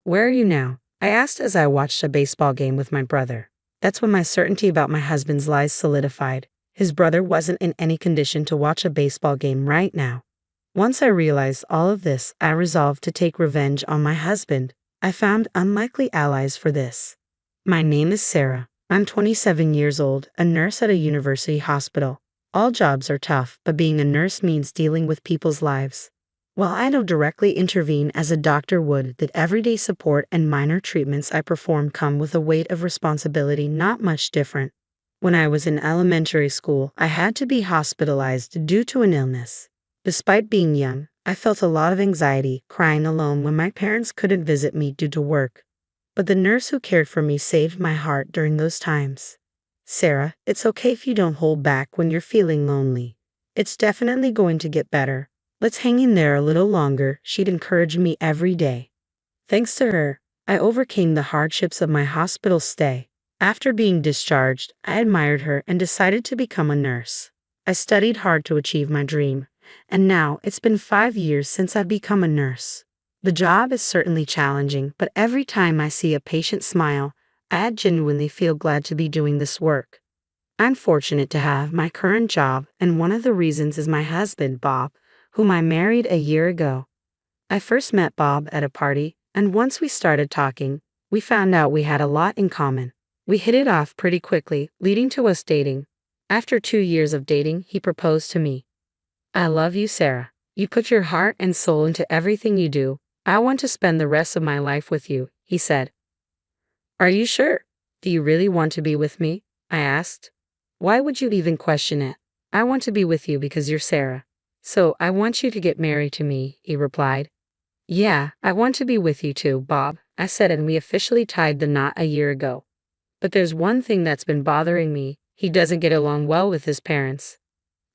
"Where are you now?" I asked as I watched a baseball game with my brother. That's when my certainty about my husband's lies solidified. His brother wasn't in any condition to watch a baseball game right now. Once I realized all of this, I resolved to take revenge on my husband. I found unlikely allies for this. My name is Sarah. I'm 27 years old, a nurse at a university hospital. All jobs are tough, but being a nurse means dealing with people's lives. While I don't directly intervene as a doctor would, the everyday support and minor treatments I perform come with a weight of responsibility not much different. When I was in elementary school, I had to be hospitalized due to an illness. Despite being young, I felt a lot of anxiety, crying alone when my parents couldn't visit me due to work. But the nurse who cared for me saved my heart during those times. "Sarah, it's okay if you don't hold back when you're feeling lonely. It's definitely going to get better. Let's hang in there a little longer," she'd encourage me every day. Thanks to her, I overcame the hardships of my hospital stay. After being discharged, I admired her and decided to become a nurse. I studied hard to achieve my dream, and now it's been 5 years since I've become a nurse. The job is certainly challenging, but every time I see a patient smile, I genuinely feel glad to be doing this work. I'm fortunate to have my current job, and one of the reasons is my husband, Bob, whom I married a year ago. I first met Bob at a party, and once we started talking, we found out we had a lot in common. We hit it off pretty quickly, leading to us dating. After 2 years of dating, he proposed to me. "I love you, Sarah. You put your heart and soul into everything you do. I want to spend the rest of my life with you," he said. "Are you sure? Do you really want to be with me?" I asked. "Why would you even question it? I want to be with you because you're Sarah. So I want you to get married to me," he replied. "Yeah, I want to be with you too, Bob," I said, and we officially tied the knot a year ago. But there's one thing that's been bothering me. He doesn't get along well with his parents.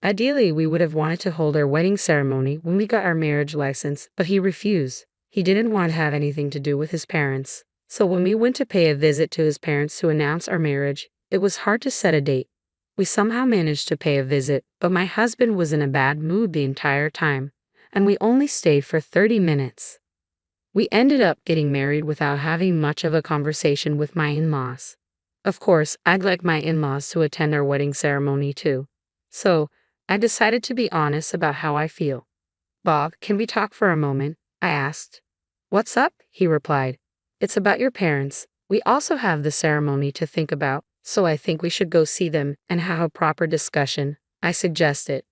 Ideally, we would have wanted to hold our wedding ceremony when we got our marriage license, but he refused. He didn't want to have anything to do with his parents. So when we went to pay a visit to his parents to announce our marriage, it was hard to set a date. We somehow managed to pay a visit, but my husband was in a bad mood the entire time, and we only stayed for 30 minutes. We ended up getting married without having much of a conversation with my in-laws. Of course, I'd like my in-laws to attend our wedding ceremony too. So, I decided to be honest about how I feel. "Bob, can we talk for a moment?" I asked. "What's up?" he replied. "It's about your parents. We also have the ceremony to think about, so I think we should go see them and have a proper discussion," I suggested.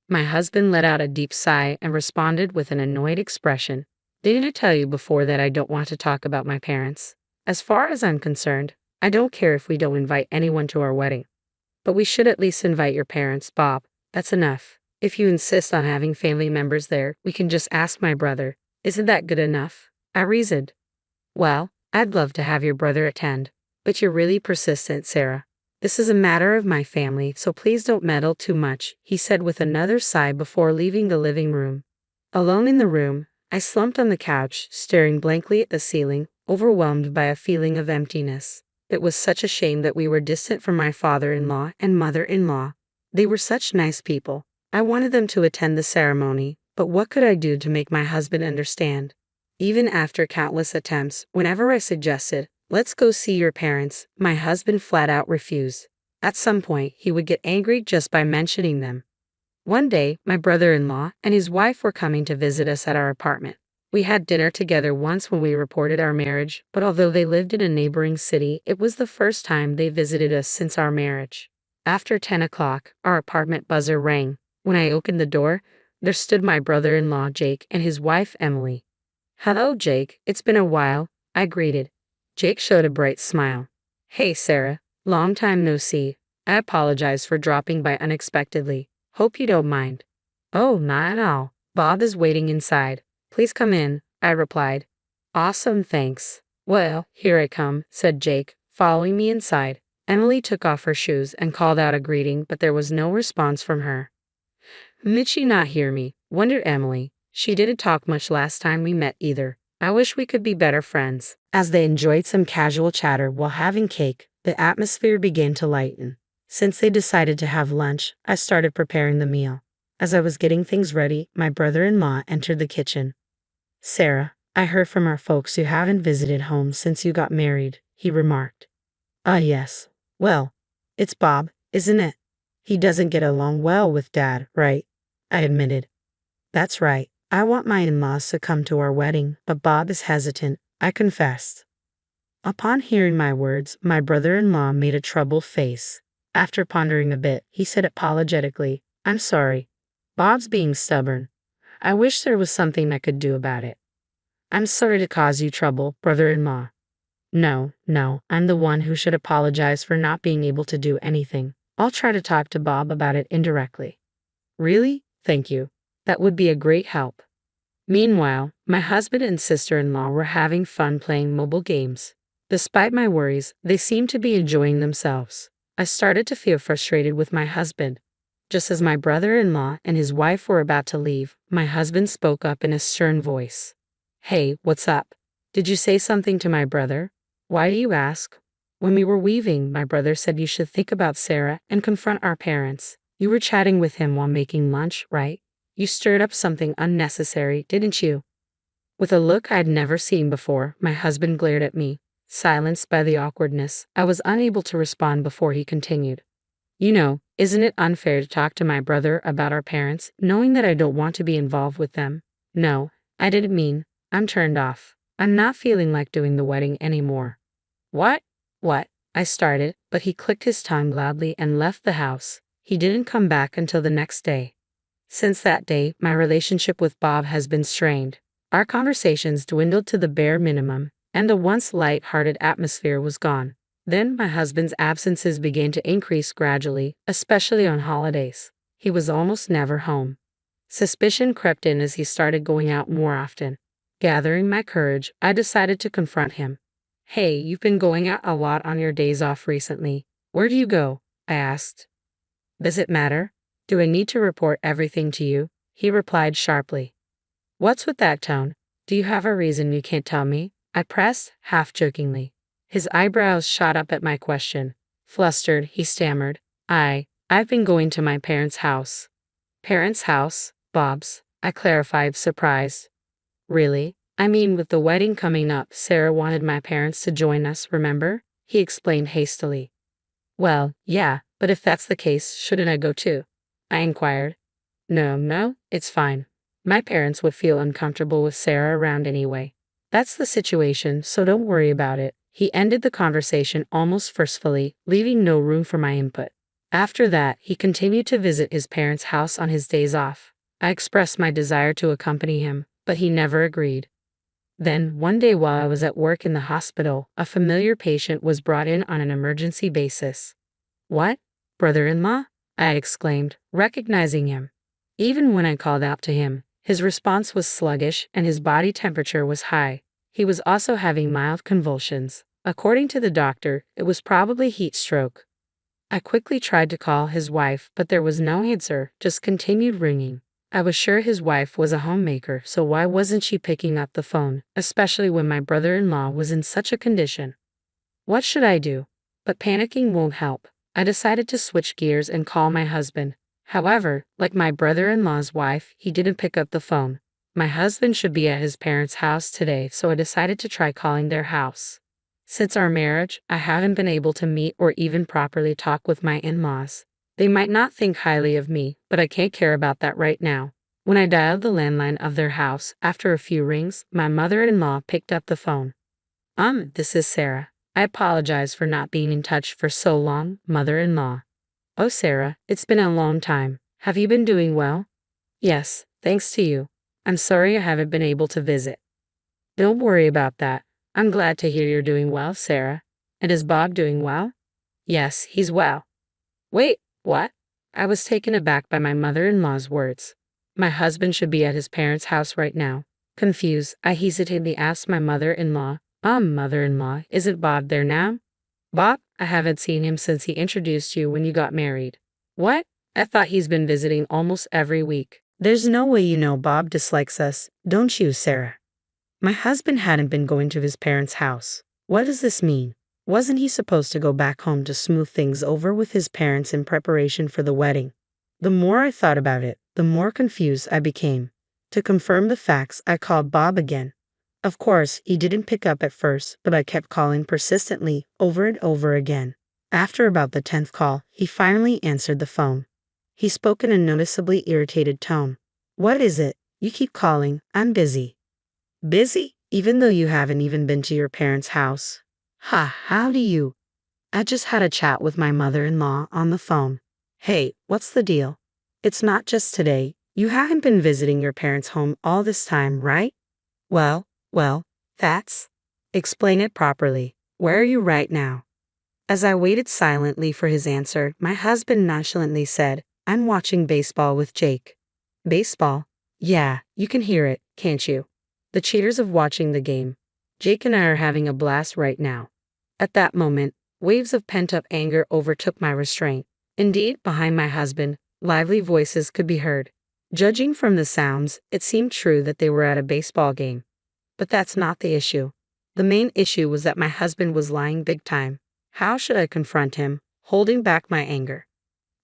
My husband let out a deep sigh and responded with an annoyed expression. "Didn't I tell you before that I don't want to talk about my parents? As far as I'm concerned, I don't care if we don't invite anyone to our wedding. But we should at least invite your parents, Bob. That's enough. If you insist on having family members there, we can just ask my brother. Isn't that good enough?" I reasoned. "Well, I'd love to have your brother attend, but you're really persistent, Sarah. This is a matter of my family, so please don't meddle too much," he said with another sigh before leaving the living room. Alone in the room, I slumped on the couch, staring blankly at the ceiling, overwhelmed by a feeling of emptiness. It was such a shame that we were distant from my father-in-law and mother-in-law. They were such nice people. I wanted them to attend the ceremony, but what could I do to make my husband understand? Even after countless attempts, whenever I suggested, "Let's go see your parents," my husband flat out refused. At some point, he would get angry just by mentioning them. One day, my brother-in-law and his wife were coming to visit us at our apartment. We had dinner together once when we reported our marriage, but although they lived in a neighboring city, it was the first time they visited us since our marriage. After 10 o'clock, our apartment buzzer rang. When I opened the door, there stood my brother-in-law, Jake, and his wife, Emily. "Hello, Jake. It's been a while," I greeted. Jake showed a bright smile. "Hey, Sarah. Long time no see. I apologize for dropping by unexpectedly. Hope you don't mind." "Oh, not at all. Bob is waiting inside. Please come in," I replied. "Awesome, thanks." "Well, here I come," said Jake, following me inside. Emily took off her shoes and called out a greeting, but there was no response from her. "Did she not hear me?" wondered Emily. "She didn't talk much last time we met either. I wish we could be better friends." As they enjoyed some casual chatter while having cake, the atmosphere began to lighten. Since they decided to have lunch, I started preparing the meal. As I was getting things ready, my brother-in-law entered the kitchen. "Sarah, I heard from our folks you haven't visited home since you got married, he remarked. Ah, yes. Well, it's Bob, isn't it? He doesn't get along well with Dad, right? I admitted. That's right. I want my in-laws to come to our wedding, but Bob is hesitant, I confessed. Upon hearing my words, my brother-in-law made a troubled face. After pondering a bit, he said apologetically, I'm sorry. Bob's being stubborn. I wish there was something I could do about it. I'm sorry to cause you trouble, brother-in-law. No, I'm the one who should apologize for not being able to do anything. I'll try to talk to Bob about it indirectly. Really? Thank you. That would be a great help. Meanwhile, my husband and sister-in-law were having fun playing mobile games. Despite my worries, they seemed to be enjoying themselves. I started to feel frustrated with my husband. Just as my brother-in-law and his wife were about to leave, my husband spoke up in a stern voice. Hey, what's up? Did you say something to my brother? Why do you ask? When we were weaving, my brother said you should think about Sarah and confront our parents. You were chatting with him while making lunch, right? You stirred up something unnecessary, didn't you? With a look I'd never seen before, my husband glared at me. Silenced by the awkwardness, I was unable to respond before he continued. You know, isn't it unfair to talk to my brother about our parents, knowing that I don't want to be involved with them? No, I didn't mean. I'm turned off. I'm not feeling like doing the wedding anymore. What? What? I started, but he clicked his tongue loudly and left the house. He didn't come back until the next day. Since that day, my relationship with Bob has been strained. Our conversations dwindled to the bare minimum, and the once light-hearted atmosphere was gone. Then my husband's absences began to increase gradually, especially on holidays. He was almost never home. Suspicion crept in as he started going out more often. Gathering my courage, I decided to confront him. Hey, you've been going out a lot on your days off recently. Where do you go? I asked. Does it matter? Do I need to report everything to you? He replied sharply. What's with that tone? Do you have a reason you can't tell me? I pressed, half-jokingly. His eyebrows shot up at my question. Flustered, he stammered. I've been going to my parents' house. Parents' house? Bob's, I clarified, surprised. Really? I mean, with the wedding coming up, Sarah wanted my parents to join us, remember? He explained hastily. Well, yeah, but if that's the case, shouldn't I go too? I inquired. No, it's fine. My parents would feel uncomfortable with Sarah around anyway. That's the situation, so don't worry about it. He ended the conversation almost forcefully, leaving no room for my input. After that, he continued to visit his parents' house on his days off. I expressed my desire to accompany him, but he never agreed. Then, one day while I was at work in the hospital, a familiar patient was brought in on an emergency basis. What? Brother-in-law? I exclaimed, recognizing him. Even when I called out to him, his response was sluggish and his body temperature was high. He was also having mild convulsions. According to the doctor, it was probably heat stroke. I quickly tried to call his wife, but there was no answer, just continued ringing. I was sure his wife was a homemaker, so why wasn't she picking up the phone, especially when my brother-in-law was in such a condition? What should I do? But panicking won't help. I decided to switch gears and call my husband. However, like my brother-in-law's wife, he didn't pick up the phone. My husband should be at his parents' house today, so I decided to try calling their house. Since our marriage, I haven't been able to meet or even properly talk with my in-laws. They might not think highly of me, but I can't care about that right now. When I dialed the landline of their house, after a few rings, my mother-in-law picked up the phone. This is Sarah. I apologize for not being in touch for so long, mother-in-law. Oh, Sarah, it's been a long time. Have you been doing well? Yes, thanks to you. I'm sorry I haven't been able to visit. Don't worry about that. I'm glad to hear you're doing well, Sarah. And is Bob doing well? Yes, he's well. Wait, what? I was taken aback by my mother-in-law's words. My husband should be at his parents' house right now. Confused, I hesitantly asked my mother-in-law, Mother-in-law, isn't Bob there now? Bob? I haven't seen him since he introduced you when you got married. What? I thought he's been visiting almost every week. There's no way you know Bob dislikes us, don't you, Sarah? My husband hadn't been going to his parents' house. What does this mean? Wasn't he supposed to go back home to smooth things over with his parents in preparation for the wedding? The more I thought about it, the more confused I became. To confirm the facts, I called Bob again. Of course, he didn't pick up at first, but I kept calling persistently, over and over again. After about the 10th call, he finally answered the phone. He spoke in a noticeably irritated tone. What is it? You keep calling. I'm busy. Busy? Even though you haven't even been to your parents' house? Ha, how do you? I just had a chat with my mother-in-law on the phone. Hey, what's the deal? It's not just today. You haven't been visiting your parents' home all this time, right? Well, that's. Explain it properly. Where are you right now? As I waited silently for his answer, my husband nonchalantly said, I'm watching baseball with Jake. Baseball? Yeah, you can hear it, can't you? The cheaters of watching the game. Jake and I are having a blast right now. At that moment, waves of pent-up anger overtook my restraint. Indeed, behind my husband, lively voices could be heard. Judging from the sounds, it seemed true that they were at a baseball game. But that's not the issue. The main issue was that my husband was lying big time. How should I confront him, holding back my anger?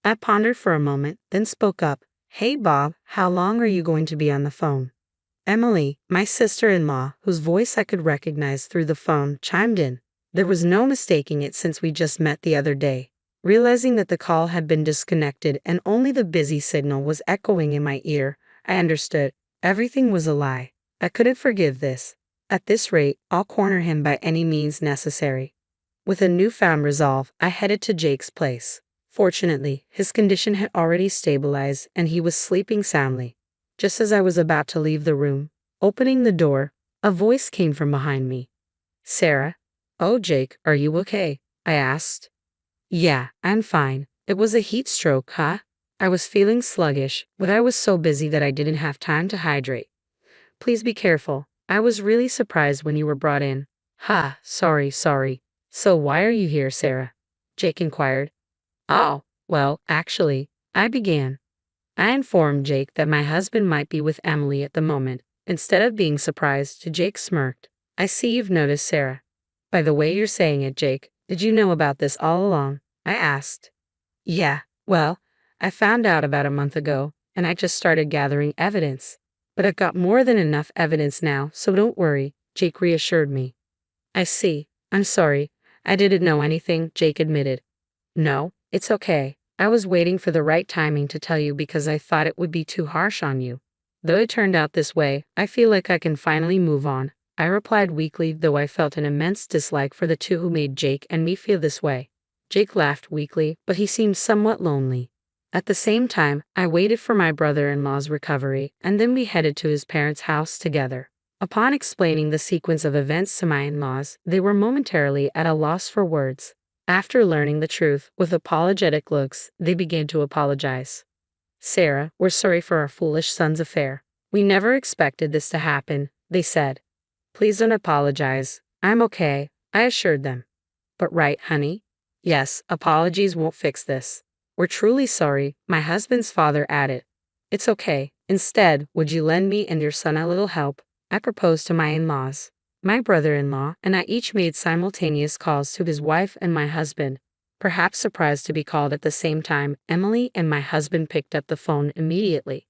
I pondered for a moment, then spoke up. Hey Bob, how long are you going to be on the phone? Emily, my sister-in-law, whose voice I could recognize through the phone, chimed in. There was no mistaking it since we just met the other day. Realizing that the call had been disconnected and only the busy signal was echoing in my ear, I understood. Everything was a lie. I couldn't forgive this. At this rate, I'll corner him by any means necessary. With a newfound resolve, I headed to Jake's place. Fortunately, his condition had already stabilized and he was sleeping soundly. Just as I was about to leave the room, opening the door, a voice came from behind me. Sarah? Oh, Jake, are you okay? I asked. Yeah, I'm fine. It was a heat stroke, huh? I was feeling sluggish, but I was so busy that I didn't have time to hydrate. Please be careful. I was really surprised when you were brought in. Ha, sorry. So why are you here, Sarah? Jake inquired. Oh, well, actually, I began. I informed Jake that my husband might be with Emily at the moment. Instead of being surprised, Jake smirked. I see you've noticed Sarah. By the way you're saying it, Jake, did you know about this all along? I asked. Yeah, well, I found out about a month ago, and I just started gathering evidence. But I've got more than enough evidence now, so don't worry, Jake reassured me. I see. I'm sorry. I didn't know anything, Jake admitted. No, it's okay. I was waiting for the right timing to tell you because I thought it would be too harsh on you. Though it turned out this way, I feel like I can finally move on. I replied weakly, though I felt an immense dislike for the two who made Jake and me feel this way. Jake laughed weakly, but he seemed somewhat lonely. At the same time, I waited for my brother-in-law's recovery, and then we headed to his parents' house together. Upon explaining the sequence of events to my in-laws, they were momentarily at a loss for words. After learning the truth, with apologetic looks, they began to apologize. Sarah, we're sorry for our foolish son's affair. We never expected this to happen, they said. Please don't apologize. I'm okay, I assured them. But right, honey? Yes, apologies won't fix this. We're truly sorry, my husband's father added. It's okay. Instead, would you lend me and your son a little help? I proposed to my in-laws. My brother-in-law and I each made simultaneous calls to his wife and my husband. Perhaps surprised to be called at the same time, Emily and my husband picked up the phone immediately.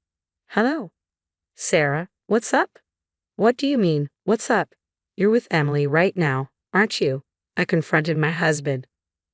Hello? Sarah, what's up? What do you mean, what's up? You're with Emily right now, aren't you? I confronted my husband.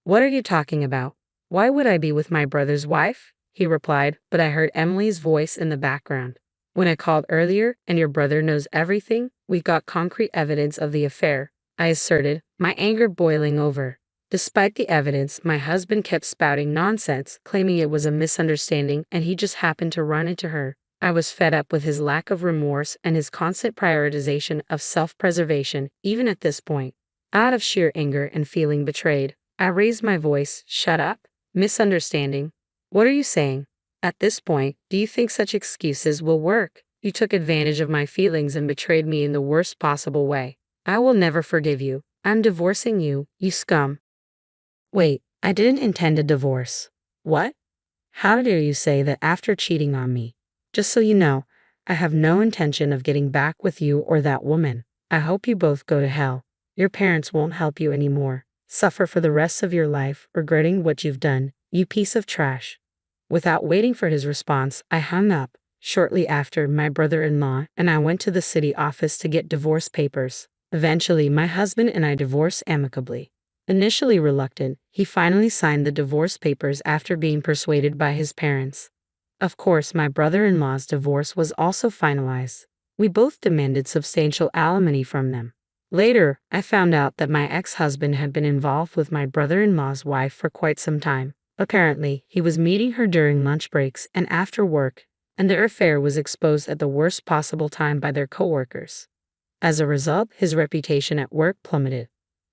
What are you talking about? Why would I be with my brother's wife? He replied, but I heard Emily's voice in the background. When I called earlier and your brother knows everything, we've got concrete evidence of the affair, I asserted, my anger boiling over. Despite the evidence, my husband kept spouting nonsense, claiming it was a misunderstanding and he just happened to run into her. I was fed up with his lack of remorse and his constant prioritization of self-preservation, even at this point. Out of sheer anger and feeling betrayed, I raised my voice. Shut up. Misunderstanding. What are you saying? At this point, do you think such excuses will work? You took advantage of my feelings and betrayed me in the worst possible way. I will never forgive you. I'm divorcing you, you scum. Wait, I didn't intend a divorce. What? How dare you say that after cheating on me? Just so you know, I have no intention of getting back with you or that woman. I hope you both go to hell. Your parents won't help you anymore. Suffer for the rest of your life, regretting what you've done, you piece of trash. Without waiting for his response, I hung up. Shortly after, my brother-in-law and I went to the city office to get divorce papers. Eventually, my husband and I divorced amicably. Initially reluctant, he finally signed the divorce papers after being persuaded by his parents. Of course, my brother-in-law's divorce was also finalized. We both demanded substantial alimony from them. Later, I found out that my ex-husband had been involved with my brother-in-law's wife for quite some time. Apparently, he was meeting her during lunch breaks and after work, and their affair was exposed at the worst possible time by their coworkers. As a result, his reputation at work plummeted.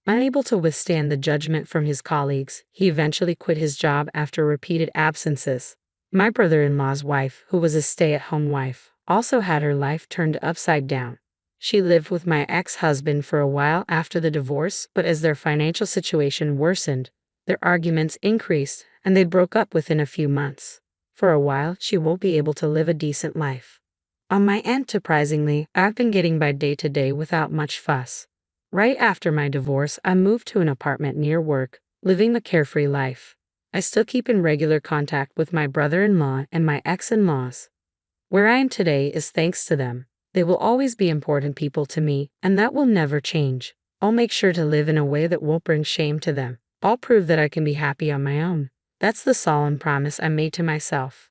Unable to withstand the judgment from his colleagues, he eventually quit his job after repeated absences. My brother-in-law's wife, who was a stay-at-home wife, also had her life turned upside down. She lived with my ex-husband for a while after the divorce, but as their financial situation worsened, their arguments increased, and they broke up within a few months. For a while, she won't be able to live a decent life. On my end, surprisingly, I've been getting by day to day without much fuss. Right after my divorce, I moved to an apartment near work, living the carefree life. I still keep in regular contact with my brother-in-law and my ex-in-laws. Where I am today is thanks to them. They will always be important people to me, and that will never change. I'll make sure to live in a way that won't bring shame to them. I'll prove that I can be happy on my own. That's the solemn promise I made to myself.